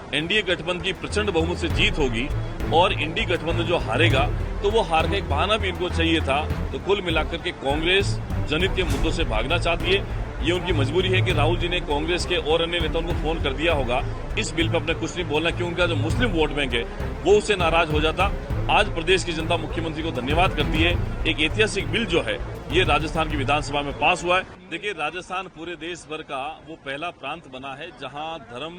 NDA गठबंधन की प्रचंड बहुमत से जीत होगी और इंडी गठबंधन जो हारेगा तो वो हार का एक बहाना भी इनको चाहिए था। तो कुल मिलाकर के कांग्रेस जनित के मुद्दों से भागना चाहती है। ये उनकी मजबूरी है कि राहुल जी ने कांग्रेस के और अन्य नेताओं को फोन कर दिया होगा इस बिल पर अपने कुछ नहीं बोलना, क्योंकि उनका जो मुस्लिम वोट बैंक है वो उससे नाराज हो जाता। आज प्रदेश की जनता मुख्यमंत्री को धन्यवाद करती है। एक ऐतिहासिक बिल जो है ये राजस्थान की विधानसभा में पास हुआ है। देखिए, राजस्थान पूरे देश भर का वो पहला प्रांत बना है जहां धर्म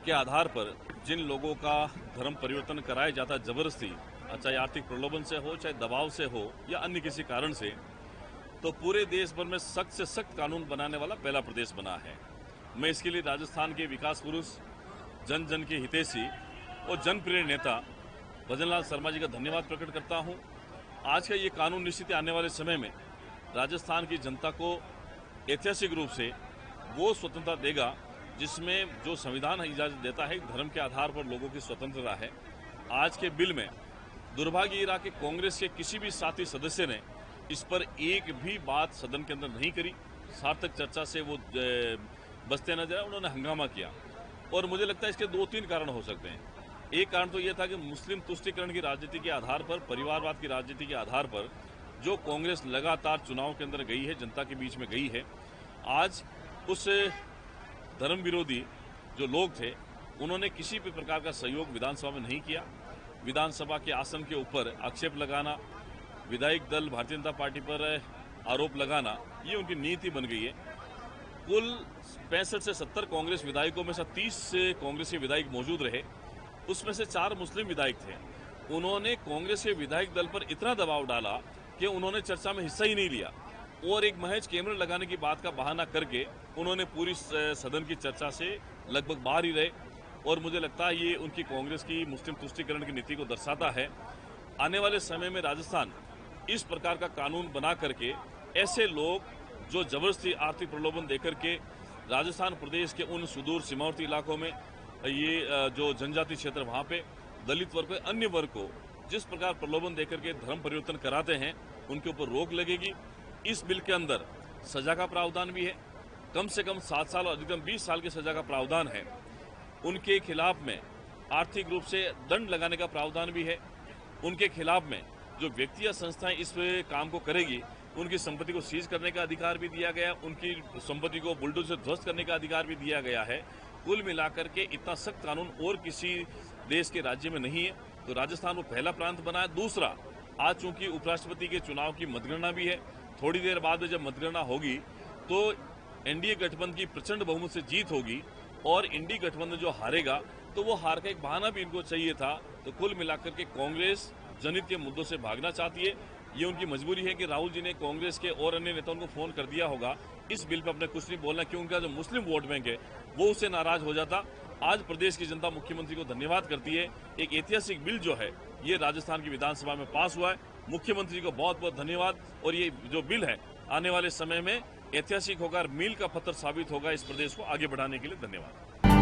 के आधार पर जिन लोगों का धर्म परिवर्तन कराया जाता है जबरदस्ती, चाहे आर्थिक प्रलोभन से हो, चाहे दबाव से हो या अन्य किसी कारण से, तो पूरे देश भर में सख्त से सख्त कानून बनाने वाला पहला प्रदेश बना है। मैं इसके लिए राजस्थान के विकास पुरुष, जन जन के हितैषी और जनप्रिय नेता भजनलाल शर्मा जी का धन्यवाद प्रकट करता हूं। आज का ये कानून निश्चित आने वाले समय में राजस्थान की जनता को ऐतिहासिक रूप से वो स्वतंत्रता देगा जिसमें जो संविधान इजाजत देता है धर्म के आधार पर लोगों की स्वतंत्रता है। आज के बिल में दुर्भाग्य ये रहा कि कांग्रेस के किसी भी साथी सदस्य ने इस पर एक भी बात सदन के अंदर नहीं करी। सार्थक चर्चा से वो बचते नजर आए, उन्होंने हंगामा किया। और मुझे लगता है इसके 2-3 कारण हो सकते हैं। एक कारण तो यह था कि मुस्लिम तुष्टीकरण की राजनीति के आधार पर, परिवारवाद की राजनीति के आधार पर जो कांग्रेस लगातार चुनाव के अंदर गई है, जनता के बीच में गई है, आज उस धर्म विरोधी जो लोग थे उन्होंने किसी भी प्रकार का सहयोग विधानसभा में नहीं किया। विधानसभा के आसन के ऊपर आक्षेप लगाना, विधायक दल भारतीय जनता पार्टी पर आरोप लगाना, ये उनकी नीति बन गई है। कुल 65 से 70 कांग्रेस विधायकों में से 30 कांग्रेसी विधायक मौजूद रहे, उसमें से 4 मुस्लिम विधायक थे। उन्होंने कांग्रेस के विधायक दल पर इतना दबाव डाला कि उन्होंने चर्चा में हिस्सा ही नहीं लिया और एक महज कैमरे लगाने की बात का बहाना करके उन्होंने पूरी सदन की चर्चा से लगभग बाहर ही रहे। और मुझे लगता है ये उनकी कांग्रेस की मुस्लिम तुष्टीकरण की नीति को दर्शाता है। आने वाले समय में राजस्थान इस प्रकार का कानून बना करके ऐसे लोग जो जबरदस्ती आर्थिक प्रलोभन देकर के राजस्थान प्रदेश के उन सुदूर सीमावर्ती इलाकों में ये जो जनजाति क्षेत्र वहां पे दलित वर्ग, अन्य वर्ग को जिस प्रकार प्रलोभन देकर के धर्म परिवर्तन कराते हैं, उनके ऊपर रोक लगेगी। इस बिल के अंदर सजा का प्रावधान भी है, कम से कम 7 साल और अधिकतम 20 साल की सजा का प्रावधान है। उनके खिलाफ में आर्थिक रूप से दंड लगाने का प्रावधान भी है। उनके खिलाफ में जो व्यक्ति या संस्थाएं इस काम को करेगी उनकी संपत्ति को सीज करने का अधिकार भी दिया गया, उनकी संपत्ति को बुलडोजर से ध्वस्त करने का अधिकार भी दिया गया है। कुल मिलाकर के इतना सख्त कानून और किसी देश के राज्य में नहीं है। तो राजस्थान वो पहला प्रांत बना है। दूसरा, आज चूंकि उपराष्ट्रपति के चुनाव की मतगणना भी है, थोड़ी देर बाद में जब मतगणना होगी तो एनडीए गठबंधन की प्रचंड बहुमत से जीत होगी और इंडी गठबंधन जो हारेगा तो वो हार का एक बहाना भी इनको चाहिए था। तो कुल मिलाकर के कांग्रेस जनित के मुद्दों से भागना चाहती है। ये उनकी मजबूरी है कि राहुल जी ने कांग्रेस के और अन्य नेताओं को फोन कर दिया होगा इस बिल पर अपने कुछ नहीं बोलना, क्योंकि उनका जो मुस्लिम वोट बैंक है वो उससे नाराज हो जाता। आज प्रदेश की जनता मुख्यमंत्री को धन्यवाद करती है। एक ऐतिहासिक बिल जो है ये राजस्थान की विधानसभा में पास हुआ है। मुख्यमंत्री को बहुत बहुत धन्यवाद। और ये जो बिल है आने वाले समय में ऐतिहासिक होगा, मील का पत्थर साबित होगा इस प्रदेश को आगे बढ़ाने के लिए। धन्यवाद।